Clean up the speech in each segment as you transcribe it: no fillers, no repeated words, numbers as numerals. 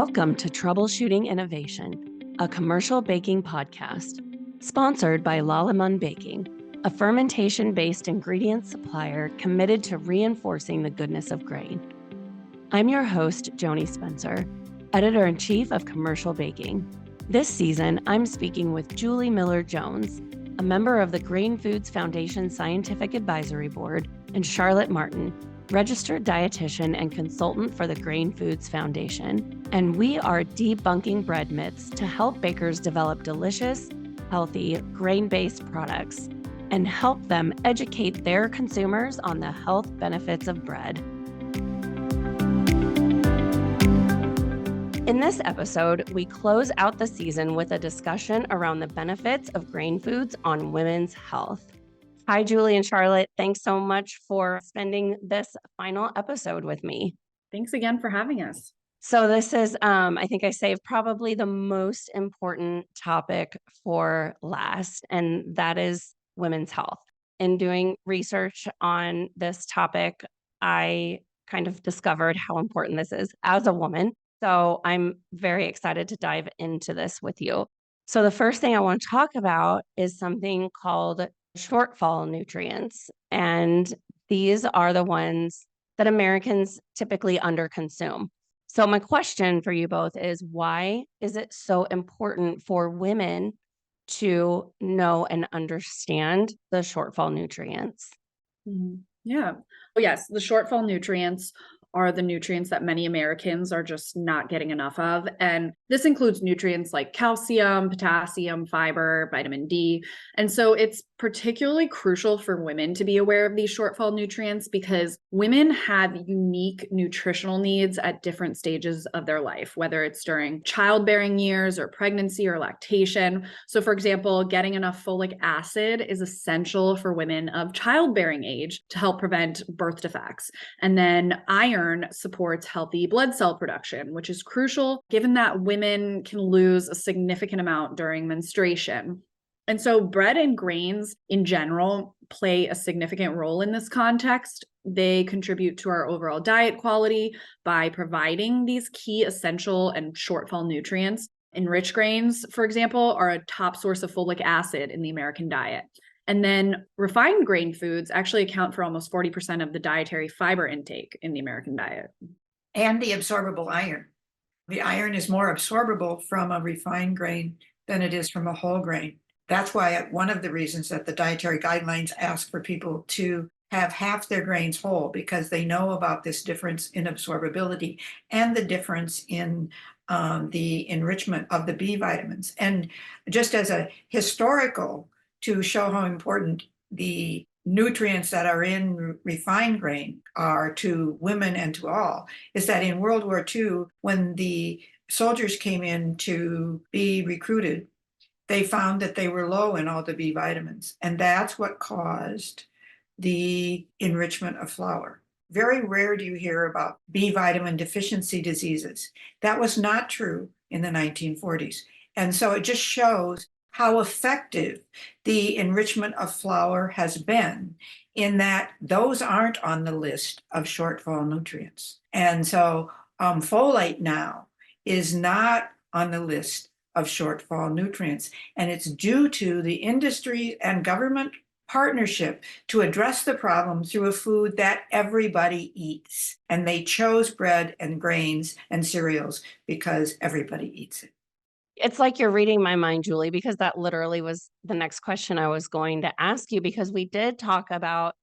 Welcome to Troubleshooting Innovation, a commercial baking podcast, sponsored by Lalamun Baking, a fermentation-based ingredient supplier committed to reinforcing the goodness of grain. I'm your host, Joanie Spencer, Editor-in-Chief of Commercial Baking. This season, I'm speaking with Julie Miller-Jones, a member of the Grain Foods Foundation Scientific Advisory Board, and Charlotte Martin, registered dietitian and consultant for the Grain Foods Foundation. And we are debunking bread myths to help bakers develop delicious, healthy, grain-based products and help them educate their consumers on the health benefits of bread. In this episode, we close out the season with a discussion around the benefits of grain foods on women's health. Hi, Julie and Charlotte. Thanks so much for spending this final episode with me. Thanks again for having us. So this is, I think I saved probably the most important topic for last, and that is women's health. In doing research on this topic, I kind of discovered how important this is as a woman. So I'm very excited to dive into this with you. So the first thing I want to talk about is something called shortfall nutrients. And these are the ones that Americans typically underconsume. So my question for you both is, why is it so important for women to know and understand the shortfall nutrients? Yeah. Oh, yes. The shortfall nutrients are the nutrients that many Americans are just not getting enough of. And this includes nutrients like calcium, potassium, fiber, vitamin D. And so it's particularly crucial for women to be aware of these shortfall nutrients because women have unique nutritional needs at different stages of their life, whether it's during childbearing years or pregnancy or lactation. So for example, getting enough folic acid is essential for women of childbearing age to help prevent birth defects. And then iron supports healthy blood cell production, which is crucial given that women can lose a significant amount during menstruation. And so bread and grains in general play a significant role in this context. They contribute to our overall diet quality by providing these key essential and shortfall nutrients. Enriched grains, for example, are a top source of folic acid in the American diet. And then refined grain foods actually account for almost 40% of the dietary fiber intake in the American diet. And the absorbable iron. The iron is more absorbable from a refined grain than it is from a whole grain. That's why one of the reasons that the dietary guidelines ask for people to have half their grains whole, because they know about this difference in absorbability and the difference in the enrichment of the B vitamins. And just as a historical, to show how important the nutrients that are in refined grain are to women and to all, is that in World War II, when the soldiers came in to be recruited, they found that they were low in all the B vitamins. And that's what caused the enrichment of flour. Very rare do you hear about B vitamin deficiency diseases. That was not true in the 1940s. And so it just shows how effective the enrichment of flour has been in that those aren't on the list of shortfall nutrients. And so folate now is not on the list of shortfall nutrients. And it's due to the industry and government partnership to address the problem through a food that everybody eats. And they chose bread and grains and cereals because everybody eats it. It's like you're reading my mind, Julie, because that literally was the next question I was going to ask you, because we did talk about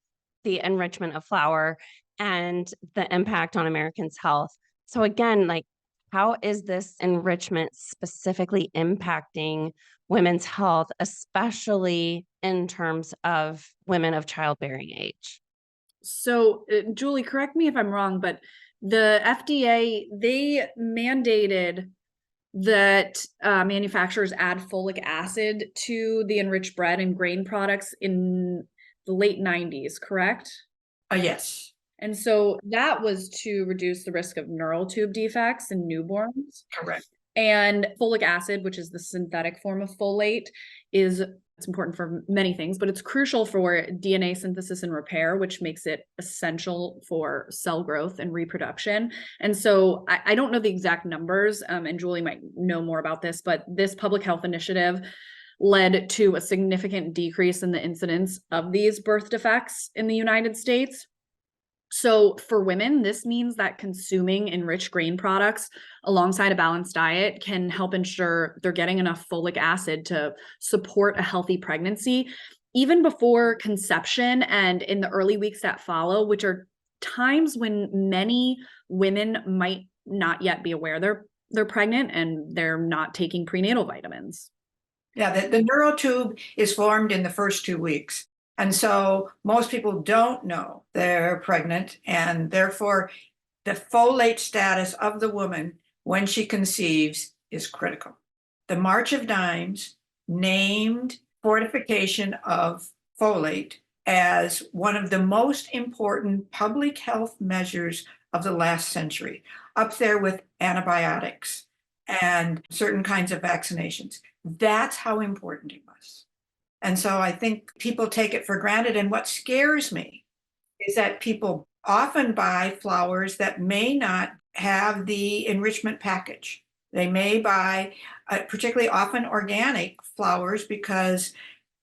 the enrichment of flour and the impact on Americans' health. So again, like, how is this enrichment specifically impacting women's health, especially in terms of women of childbearing age? So, Julie, correct me if I'm wrong, but the FDA, they mandated that manufacturers add folic acid to the enriched bread and grain products in the late 90s, correct? Yes. And so that was to reduce the risk of neural tube defects in newborns. Correct. And folic acid, which is the synthetic form of folate, is It's important for many things, but it's crucial for DNA synthesis and repair, which makes it essential for cell growth and reproduction. And so I don't know the exact numbers, and Julie might know more about this, but this public health initiative led to a significant decrease in the incidence of these birth defects in the United States. So for women, this means that consuming enriched grain products alongside a balanced diet can help ensure they're getting enough folic acid to support a healthy pregnancy, even before conception and in the early weeks that follow, which are times when many women might not yet be aware they're pregnant and they're not taking prenatal vitamins. Yeah, the neural tube is formed in the first 2 weeks. And so most people don't know they're pregnant, and therefore the folate status of the woman when she conceives is critical. The March of Dimes named fortification of folate as one of the most important public health measures of the last century, up there with antibiotics and certain kinds of vaccinations. That's how important it was. And so I think people take it for granted. And what scares me is that people often buy flowers that may not have the enrichment package. They may buy particularly often organic flowers because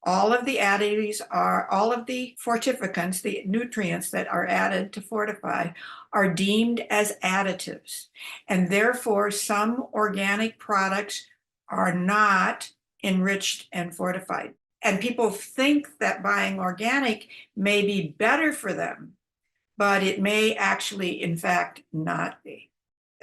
all of the additives all of the fortificants, the nutrients that are added to fortify, are deemed as additives. And therefore, some organic products are not enriched and fortified. And people think that buying organic may be better for them, but it may actually, in fact, not be.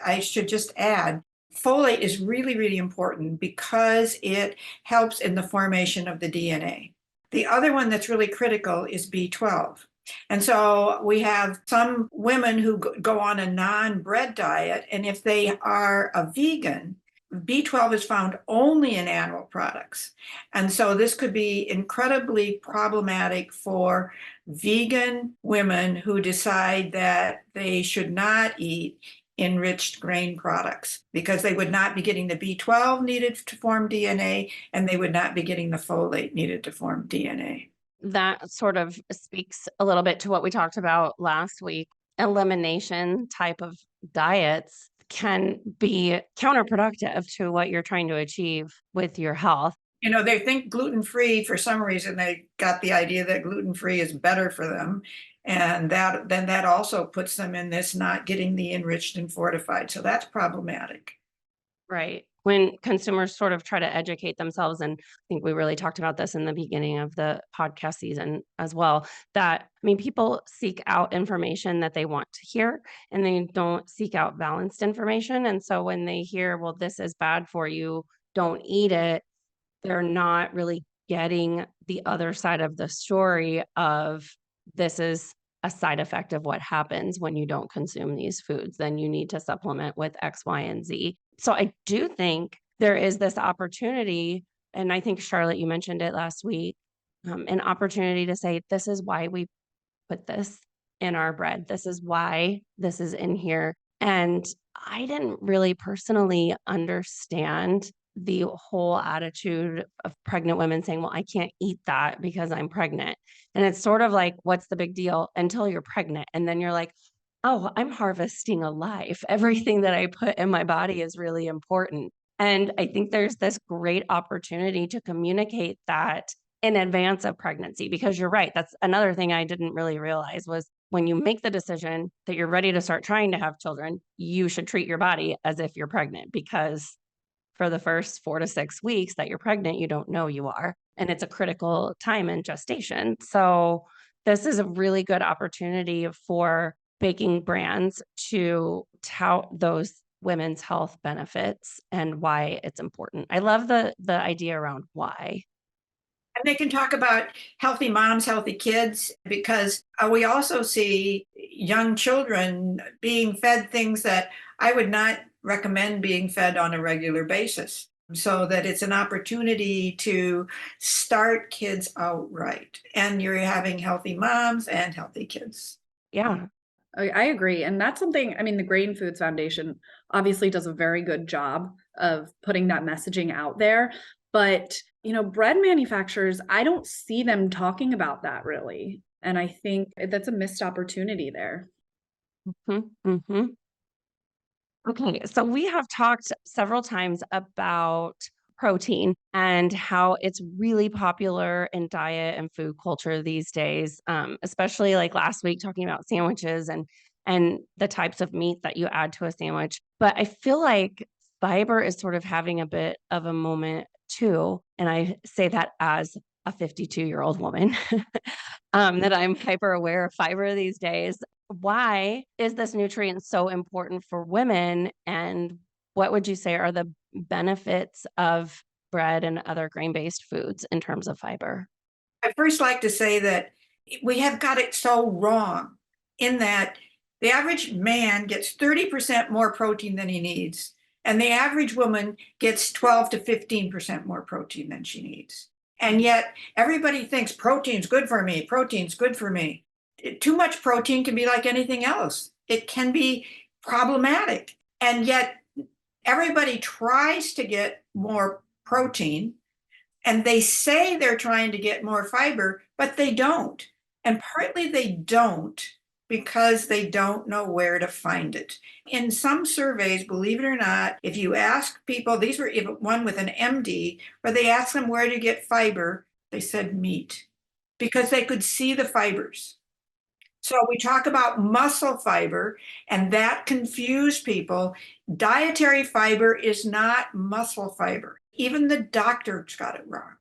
I should just add, folate is really, really important because it helps in the formation of the DNA. The other one that's really critical is B12. And so we have some women who go on a non-bread diet, and if they are a vegan, B12 is found only in animal products. And so this could be incredibly problematic for vegan women who decide that they should not eat enriched grain products because they would not be getting the B12 needed to form DNA, and they would not be getting the folate needed to form DNA. That sort of speaks a little bit to what we talked about last week. Elimination type of diets can be counterproductive to what you're trying to achieve with your health. You know, they think gluten-free, for some reason, they got the idea that gluten-free is better for them. And that also puts them in this not getting the enriched and fortified. So that's problematic. Right. When consumers sort of try to educate themselves, and I think we really talked about this in the beginning of the podcast season as well, that, I mean, people seek out information that they want to hear, and they don't seek out balanced information. And so when they hear, well, this is bad for you, don't eat it, they're not really getting the other side of the story of this is a side effect of what happens when you don't consume these foods. Then you need to supplement with X, Y, and Z. So I do think there is this opportunity, and I think, Charlotte, you mentioned it last week, an opportunity to say, this is why we put this in our bread. This is why this is in here. And I didn't really personally understand the whole attitude of pregnant women saying, well, I can't eat that because I'm pregnant. And it's sort of like, what's the big deal until you're pregnant? And then you're like, oh, I'm harvesting a life. Everything that I put in my body is really important. And I think there's this great opportunity to communicate that in advance of pregnancy, because you're right. That's another thing I didn't really realize was when you make the decision that you're ready to start trying to have children, you should treat your body as if you're pregnant, because for the first 4 to 6 weeks that you're pregnant, you don't know you are. And it's a critical time in gestation. So this is a really good opportunity for baking brands to tout those women's health benefits and why it's important. I love the idea around why. And they can talk about healthy moms, healthy kids, because we also see young children being fed things that I would not recommend being fed on a regular basis. So that it's an opportunity to start kids out right. And you're having healthy moms and healthy kids. Yeah. I agree. And that's something, I mean, the Grain Foods Foundation obviously does a very good job of putting that messaging out there. But Bread manufacturers, I don't see them talking about that really. And I think that's a missed opportunity there. Mm-hmm. Okay, so we have talked several times about protein and how it's really popular in diet and food culture these days, especially like last week talking about sandwiches and the types of meat that you add to a sandwich. But I feel like fiber is sort of having a bit of a moment too, and I say that as a 52-year-old woman, that I'm hyper aware of fiber these days. Why is this nutrient so important for women? And what would you say are the benefits of bread and other grain-based foods in terms of fiber? I first like to say that we have got it so wrong in that the average man gets 30% more protein than he needs, and the average woman gets 12 to 15% more protein than she needs. And yet everybody thinks protein's good for me, protein's good for me. Too much protein can be like anything else. It can be problematic. And yet everybody tries to get more protein and they say they're trying to get more fiber, but they don't. And partly they don't because they don't know where to find it. In some surveys, believe it or not, if you ask people, these were one with an MD, where they asked them where to get fiber, they said meat because they could see the fibers. So we talk about muscle fiber, and that confused people. Dietary fiber is not muscle fiber. Even the doctors got it wrong.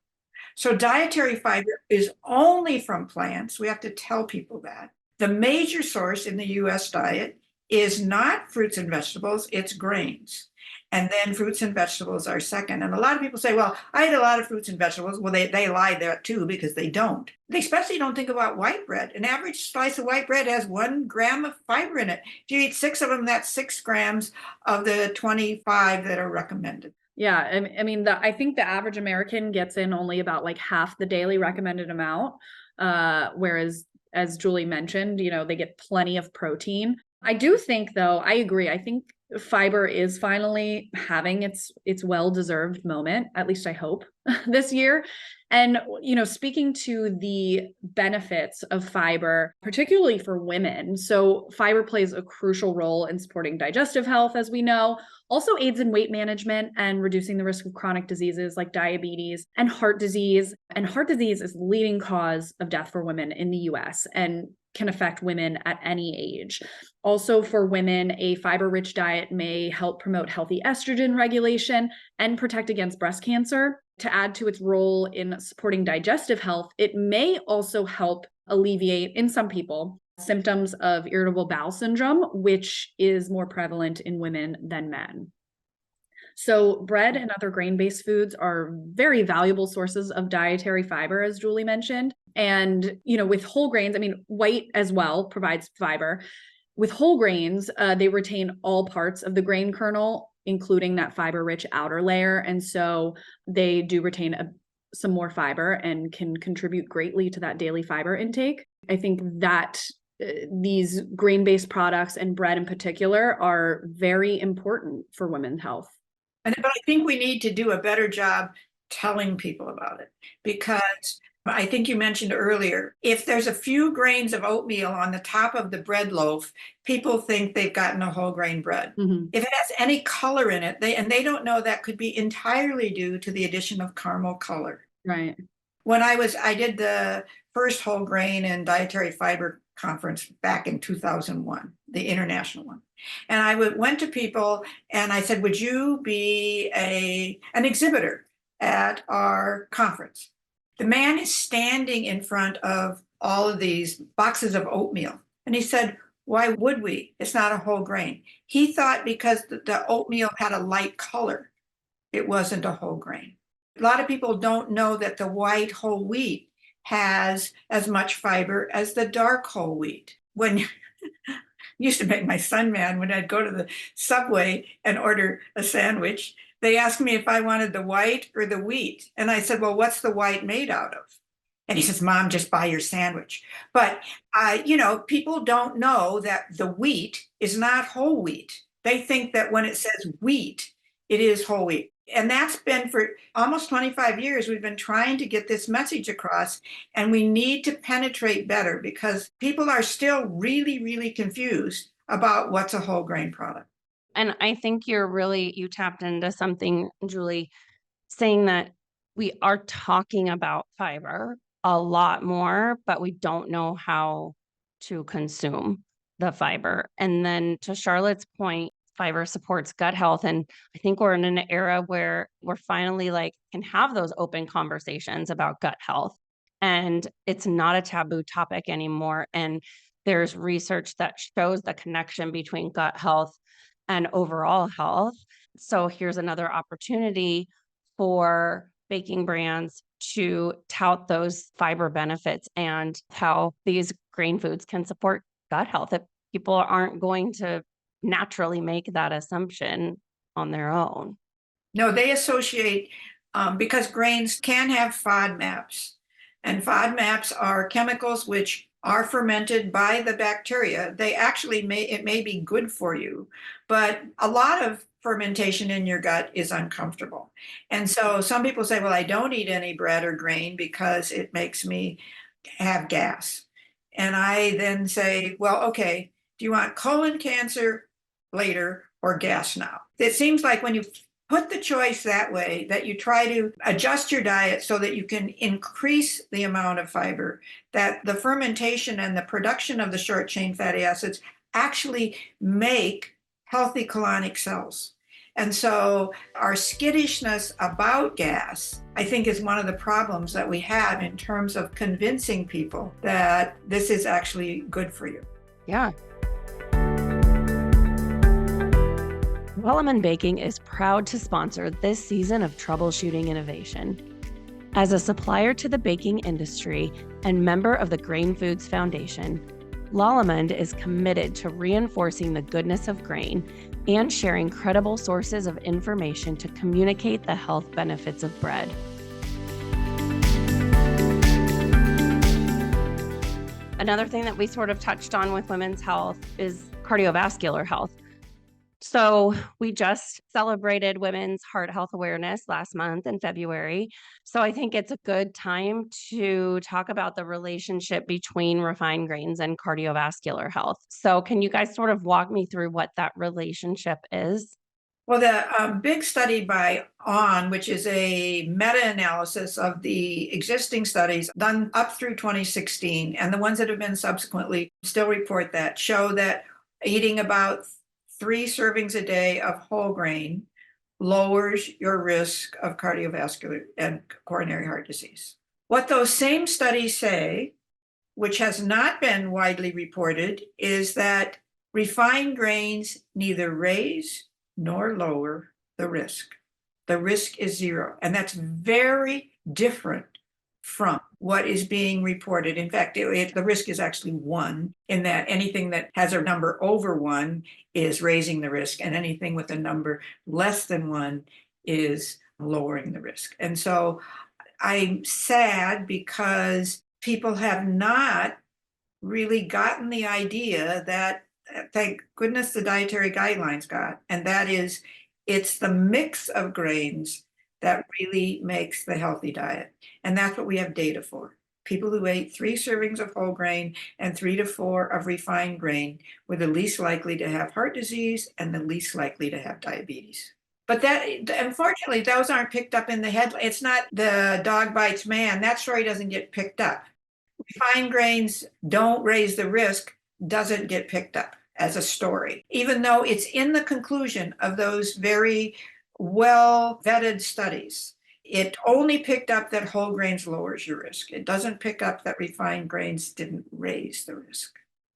So dietary fiber is only from plants. We have to tell people that. The major source in the US diet is not fruits and vegetables, it's grains. And then fruits and vegetables are second. And a lot of people say, well, I eat a lot of fruits and vegetables. Well, they lie there too because they don't. They especially don't think about white bread. An average slice of white bread has 1 gram of fiber in it. If you eat 6 of them, that's 6 grams of the 25 that are recommended. Yeah, I mean, I think the average American gets in only about like half the daily recommended amount, whereas, as Julie mentioned, they get plenty of protein. I do think, though, I agree. I think fiber is finally having its well-deserved moment, at least I hope, this year. And, speaking to the benefits of fiber, particularly for women, so fiber plays a crucial role in supporting digestive health, as we know, also aids in weight management and reducing the risk of chronic diseases like diabetes and heart disease. And heart disease is the leading cause of death for women in the US and can affect women at any age. Also, for women, a fiber-rich diet may help promote healthy estrogen regulation and protect against breast cancer. To add to its role in supporting digestive health, it may also help alleviate, in some people, symptoms of irritable bowel syndrome, which is more prevalent in women than men. So bread and other grain-based foods are very valuable sources of dietary fiber, as Julie mentioned. And, with whole grains, I mean, white as well provides fiber. With whole grains, they retain all parts of the grain kernel, including that fiber-rich outer layer. And so they do retain some more fiber and can contribute greatly to that daily fiber intake. I think that these grain-based products and bread in particular are very important for women's health. But I think we need to do a better job telling people about it because I think you mentioned earlier, if there's a few grains of oatmeal on the top of the bread loaf, people think they've gotten a whole grain bread. Mm-hmm. If it has any color in it, they don't know that could be entirely due to the addition of caramel color. Right. When I did the first whole grain and dietary fiber conference back in 2001, the international one. And I went to people and I said, would you be an exhibitor at our conference? The man is standing in front of all of these boxes of oatmeal. And he said, why would we? It's not a whole grain. He thought because the oatmeal had a light color, it wasn't a whole grain. A lot of people don't know that the white whole wheat has as much fiber as the dark whole wheat. When used to make my son mad when I'd go to the Subway and order a sandwich. They asked me if I wanted the white or the wheat. And I said, well, what's the white made out of? And he says, Mom, just buy your sandwich. But, people don't know that the wheat is not whole wheat. They think that when it says wheat, it is whole wheat. And that's been for almost 25 years. We've been trying to get this message across, and we need to penetrate better because people are still really, really confused about what's a whole grain product. And I think you tapped into something, Julie, saying that we are talking about fiber a lot more, but we don't know how to consume the fiber. And then to Charlotte's point, fiber supports gut health. And I think we're in an era where we're finally can have those open conversations about gut health. And it's not a taboo topic anymore. And there's research that shows the connection between gut health and overall health. So here's another opportunity for baking brands to tout those fiber benefits and how these grain foods can support gut health. If people aren't going to naturally make that assumption on their own. No, they associate because grains can have FODMAPs, and FODMAPs are chemicals which are fermented by the bacteria. They actually it may be good for you, but a lot of fermentation in your gut is uncomfortable. And so some people say, well, I don't eat any bread or grain because it makes me have gas. And I then say, well, okay, do you want colon cancer later or gas now? It seems like when you put the choice that way, that you try to adjust your diet so that you can increase the amount of fiber, that the fermentation and the production of the short chain fatty acids actually make healthy colonic cells. And so our skittishness about gas, I think, is one of the problems that we have in terms of convincing people that this is actually good for you. Yeah. Lallemand Baking is proud to sponsor this season of Troubleshooting Innovation. As a supplier to the baking industry and member of the Grain Foods Foundation, Lallemand is committed to reinforcing the goodness of grain and sharing credible sources of information to communicate the health benefits of bread. Another thing that we sort of touched on with women's health is cardiovascular health. So we just celebrated Women's Heart Health Awareness last month in February. So I think it's a good time to talk about the relationship between refined grains and cardiovascular health. So can you guys sort of walk me through what that relationship is? Well, the big study by ON, which is a meta-analysis of the existing studies done up through 2016, and the ones that have been subsequently still report that, show that eating about 3 servings a day of whole grain lowers your risk of cardiovascular and coronary heart disease. What those same studies say, which has not been widely reported, is that refined grains neither raise nor lower the risk. The risk is 0. And that's very different from what is being reported. In fact, the risk is actually 1, in that anything that has a number over 1 is raising the risk, and anything with a number less than 1 is lowering the risk. And so I'm sad because people have not really gotten the idea that, thank goodness the dietary guidelines got, and that is, it's the mix of grains that really makes the healthy diet. And that's what we have data for. People who ate 3 servings of whole grain and 3 to 4 of refined grain were the least likely to have heart disease and the least likely to have diabetes. But that, unfortunately, those aren't picked up in the headline. It's not the dog bites man. That story doesn't get picked up. Refined grains don't raise the risk doesn't get picked up as a story, even though it's in the conclusion of those very well-vetted studies. It only picked up that whole grains lowers your risk. It doesn't pick up that refined grains didn't raise the risk.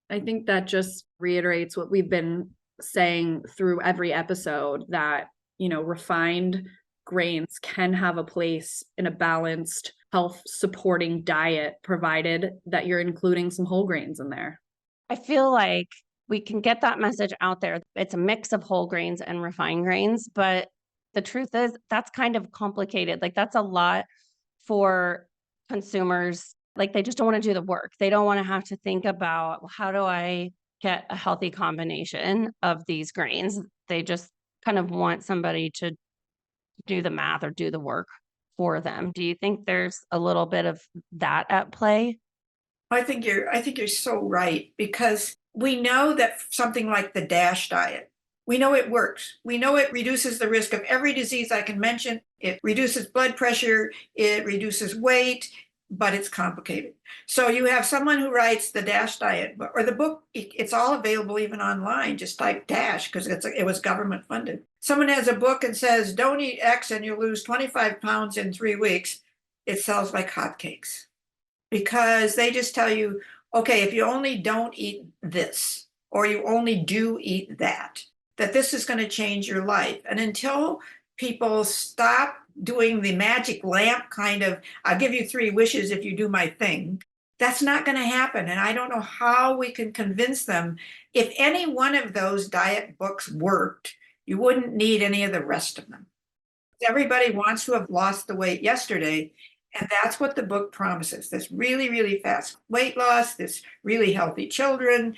I think that just reiterates what we've been saying through every episode, that, refined grains can have a place in a balanced, health supporting diet, provided that you're including some whole grains in there. I feel like we can get that message out there. It's a mix of whole grains and refined grains, but the truth is that's kind of complicated. That's a lot for consumers. They just don't want to do the work. They don't want to have to think about, well, how do I get a healthy combination of these grains? They just kind of want somebody to do the math or do the work for them. Do you think there's a little bit of that at play? I think you're so right, because we know that something like the DASH diet, we know it works. We know it reduces the risk of every disease I can mention. It reduces blood pressure, it reduces weight, but it's complicated. So you have someone who writes the DASH diet, or the book, it's all available even online. Just type DASH, because it was government funded. Someone has a book and says, don't eat X and you'll lose 25 pounds in 3 weeks. It sells like hotcakes, because they just tell you, okay, if you only don't eat this, or you only do eat that this is going to change your life. And until people stop doing the magic lamp kind of, I'll give you 3 wishes if you do my thing, that's not going to happen. And I don't know how we can convince them. If any one of those diet books worked, you wouldn't need any of the rest of them. Everybody wants to have lost the weight yesterday. And that's what the book promises, this really, really fast weight loss, this really healthy children.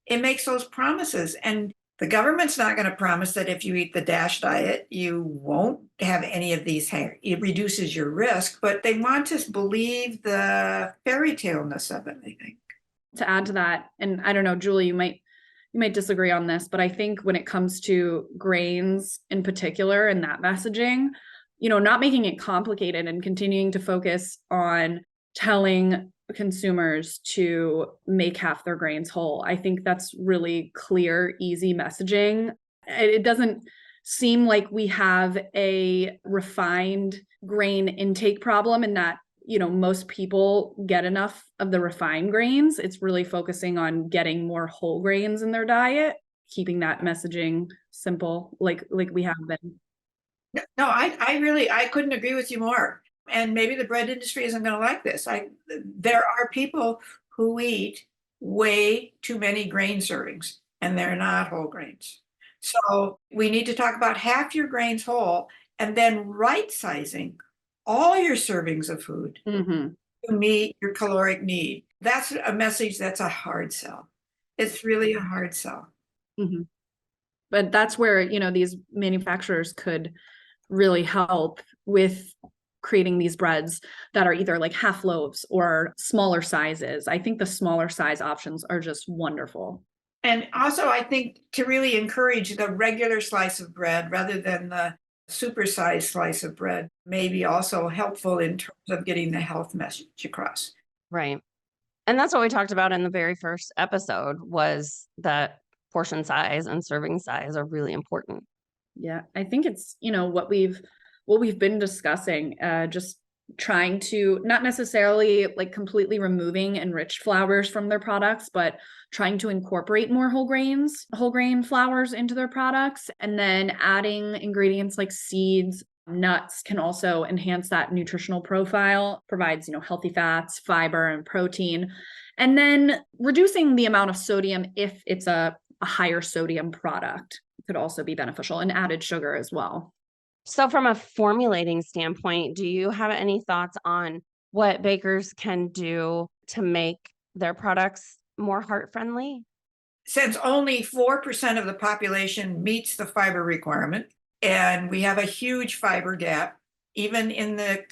It makes those promises. And the government's not going to promise that if you eat the DASH diet, you won't have any of these. It reduces your risk, but they want us to believe the fairy tale-ness of it, I think. To add to that, and I don't know, Julie, you might disagree on this, but I think when it comes to grains in particular and that messaging, not making it complicated and continuing to focus on telling consumers to make half their grains whole. I think that's really clear, easy messaging. It doesn't seem like we have a refined grain intake problem in that, most people get enough of the refined grains. It's really focusing on getting more whole grains in their diet, keeping that messaging simple, like we have been. No, I couldn't agree with you more. And maybe the bread industry isn't going to like this. There are people who eat way too many grain servings, and they're not whole grains. So we need to talk about half your grains whole, and then right sizing all your servings of food to meet your caloric need. That's a message that's a hard sell. It's really a hard sell. Mm-hmm. But that's where, these manufacturers could really help with creating these breads that are either like half loaves or smaller sizes. I think the smaller size options are just wonderful. And also, I think to really encourage the regular slice of bread rather than the supersized slice of bread may be also helpful in terms of getting the health message across. Right. And that's what we talked about in the very first episode, was that portion size and serving size are really important. Yeah, I think it's, what we've been discussing, just trying to not necessarily like completely removing enriched flours from their products, but trying to incorporate more whole grain flours into their products, and then adding ingredients like seeds, nuts can also enhance that nutritional profile, provides, healthy fats, fiber, and protein, and then reducing the amount of sodium if it's a higher sodium product could also be beneficial, and added sugar as well. So from a formulating standpoint, do you have any thoughts on what bakers can do to make their products more heart-friendly? Since only 4% of the population meets the fiber requirement, and we have a huge fiber gap, even in the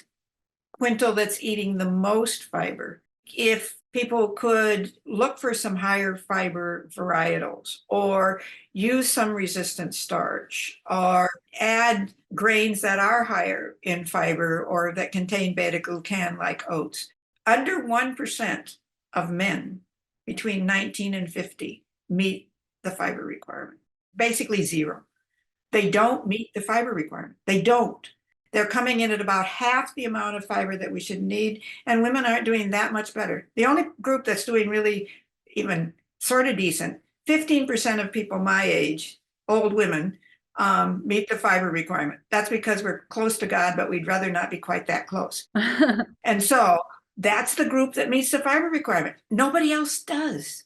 quintile that's eating the most fiber, if people could look for some higher fiber varietals, or use some resistant starch, or add grains that are higher in fiber or that contain beta-glucan like oats. Under 1% of men between 19 and 50 meet the fiber requirement. Basically zero. They don't meet the fiber requirement. They don't. They're coming in at about half the amount of fiber that we should need, and women aren't doing that much better. The only group that's doing really even sort of decent, 15% of people my age, old women, meet the fiber requirement. That's because we're close to God, but we'd rather not be quite that close. And so that's the group that meets the fiber requirement. Nobody else does.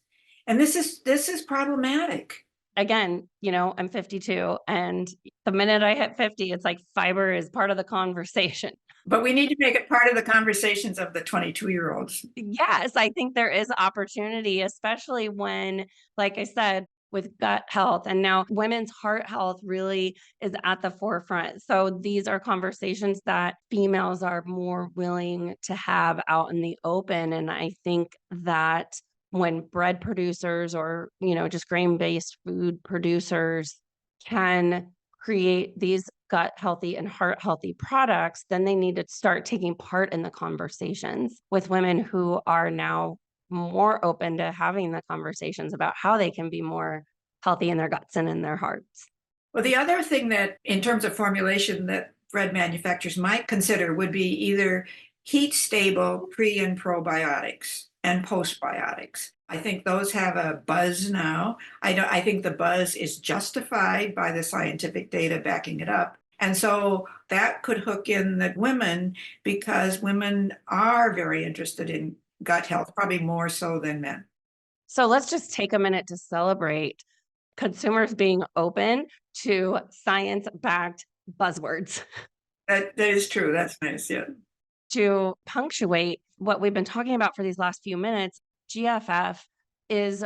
And this is problematic. Again, I'm 52, and the minute I hit 50, it's like fiber is part of the conversation. But we need to make it part of the conversations of the 22-year-olds. Yes, I think there is opportunity, especially when, like I said, with gut health. And now women's heart health really is at the forefront. So these are conversations that females are more willing to have out in the open. And I think that when bread producers or, just grain-based food producers can create these gut healthy and heart healthy products, then they need to start taking part in the conversations with women who are now more open to having the conversations about how they can be more healthy in their guts and in their hearts. Well, the other thing that in terms of formulation that bread manufacturers might consider would be either heat stable pre and probiotics and postbiotics. I think those have a buzz now. I think the buzz is justified by the scientific data backing it up. And so that could hook in the women because women are very interested in gut health, probably more so than men. So let's just take a minute to celebrate consumers being open to science-backed buzzwords. That is true. That's nice. Yeah. To punctuate what we've been talking about for these last few minutes, GFF is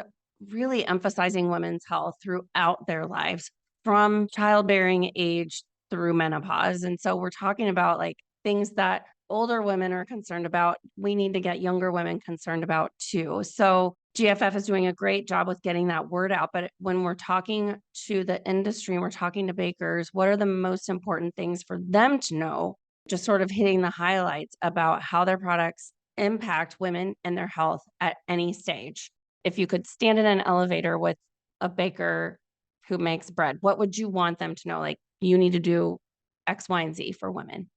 really emphasizing women's health throughout their lives, from childbearing age through menopause. And so we're talking about like things that older women are concerned about. We need to get younger women concerned about too. So GFF is doing a great job with getting that word out. But when we're talking to the industry and we're talking to bakers, what are the most important things for them to know? Just sort of hitting the highlights about how their products impact women and their health at any stage. If you could stand in an elevator with a baker who makes bread, what would you want them to know? Like, you need to do X, Y, and Z for women.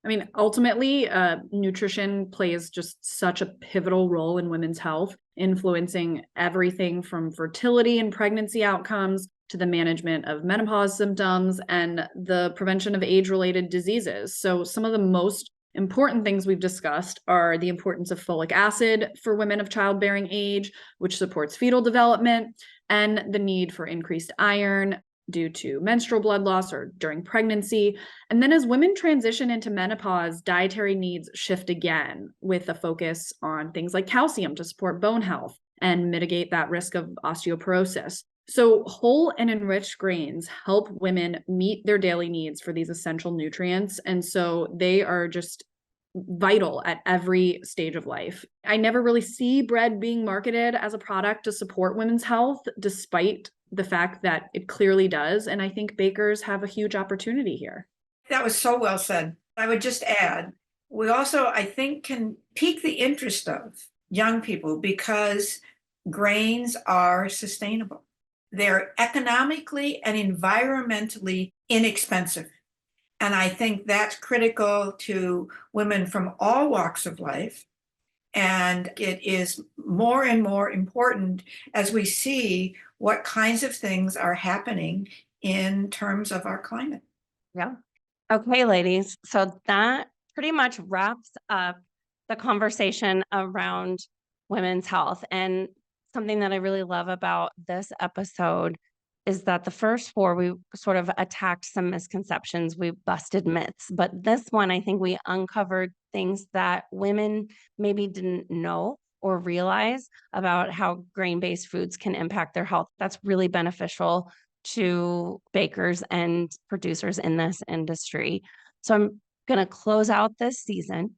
I mean, ultimately, nutrition plays just such a pivotal role in women's health, influencing everything from fertility and pregnancy outcomes to the management of menopause symptoms and the prevention of age-related diseases. So some of the most important things we've discussed are the importance of folic acid for women of childbearing age, which supports fetal development, and the need for increased iron due to menstrual blood loss or during pregnancy. And then as women transition into menopause, dietary needs shift again with a focus on things like calcium to support bone health and mitigate that risk of osteoporosis. So whole and enriched grains help women meet their daily needs for these essential nutrients. And so they are just vital at every stage of life. I never really see bread being marketed as a product to support women's health, despite the fact that it clearly does. And I think bakers have a huge opportunity here. That was so well said. I would just add, we also, I think, can pique the interest of young people because grains are sustainable. They're economically and environmentally inexpensive. And I think that's critical to women from all walks of life. And it is more and more important as we see what kinds of things are happening in terms of our climate. Yeah. Okay, ladies. So that pretty much wraps up the conversation around women's health. And something that I really love about this episode is that the first four, we sort of attacked some misconceptions, we busted myths. But this one, I think we uncovered things that women maybe didn't know or realize about how grain-based foods can impact their health. That's really beneficial to bakers and producers in this industry. So I'm going to close out this season,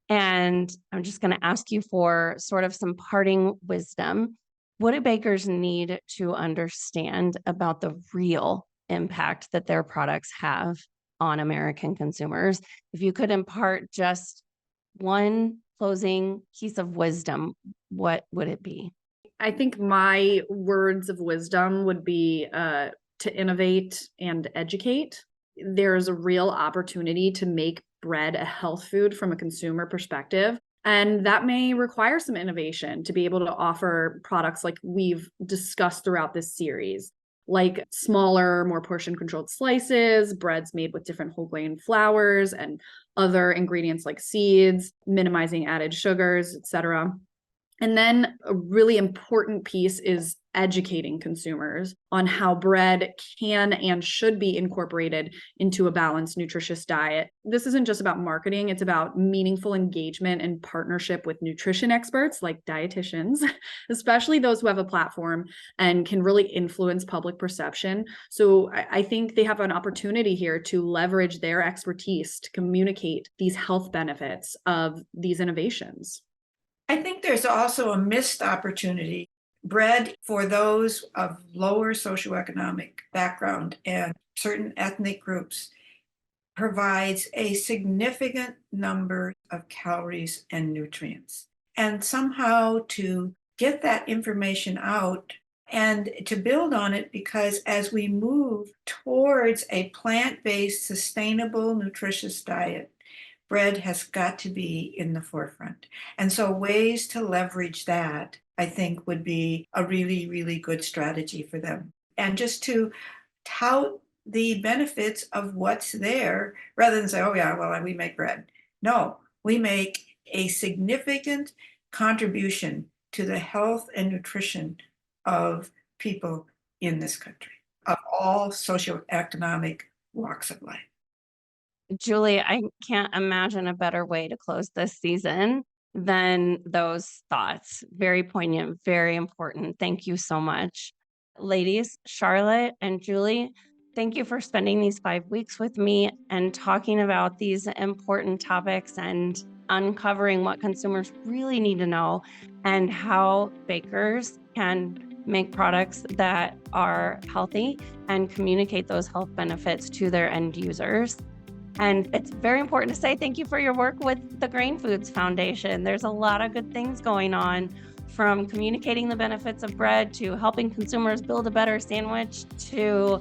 and I'm just going to ask you for sort of some parting wisdom. What do bakers need to understand about the real impact that their products have on American consumers? If you could impart just one closing piece of wisdom, what would it be? I think my words of wisdom would be to innovate and educate. There's a real opportunity to make bread a health food from a consumer perspective. And that may require some innovation to be able to offer products like we've discussed throughout this series, like smaller, more portion controlled slices, breads made with different whole grain flours and other ingredients like seeds, minimizing added sugars, etc. And then a really important piece is educating consumers on how bread can and should be incorporated into a balanced, nutritious diet. This isn't just about marketing, it's about meaningful engagement and partnership with nutrition experts like dietitians, especially those who have a platform and can really influence public perception. So I think they have an opportunity here to leverage their expertise to communicate these health benefits of these innovations. I think there's also a missed opportunity. Bread for those of lower socioeconomic background and certain ethnic groups provides a significant number of calories and nutrients. And somehow to get that information out and to build on it, because as we move towards a plant-based, sustainable, nutritious diet, bread has got to be in the forefront. And so ways to leverage that, I think, would be a really, really good strategy for them. And just to tout the benefits of what's there rather than say, oh yeah, well, we make bread. No, we make a significant contribution to the health and nutrition of people in this country, of all socioeconomic walks of life. Julie, I can't imagine a better way to close this season than those thoughts. Very poignant, very important. Thank you so much. Ladies, Charlotte and Julie, thank you for spending these 5 weeks with me and talking about these important topics and uncovering what consumers really need to know and how bakers can make products that are healthy and communicate those health benefits to their end users. And it's very important to say thank you for your work with the Grain Foods Foundation. There's a lot of good things going on, from communicating the benefits of bread to helping consumers build a better sandwich to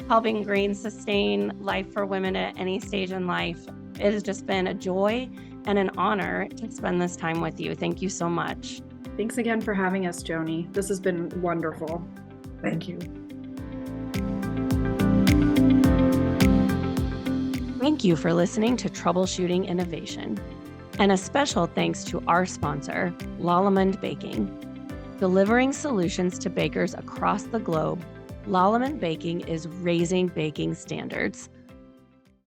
helping grains sustain life for women at any stage in life. It has just been a joy and an honor to spend this time with you. Thank you so much. Thanks again for having us, Joanie. This has been wonderful. Thank you. Thank you for listening to Troubleshooting Innovation. And a special thanks to our sponsor, Lallemand Baking. Delivering solutions to bakers across the globe, Lallemand Baking is raising baking standards.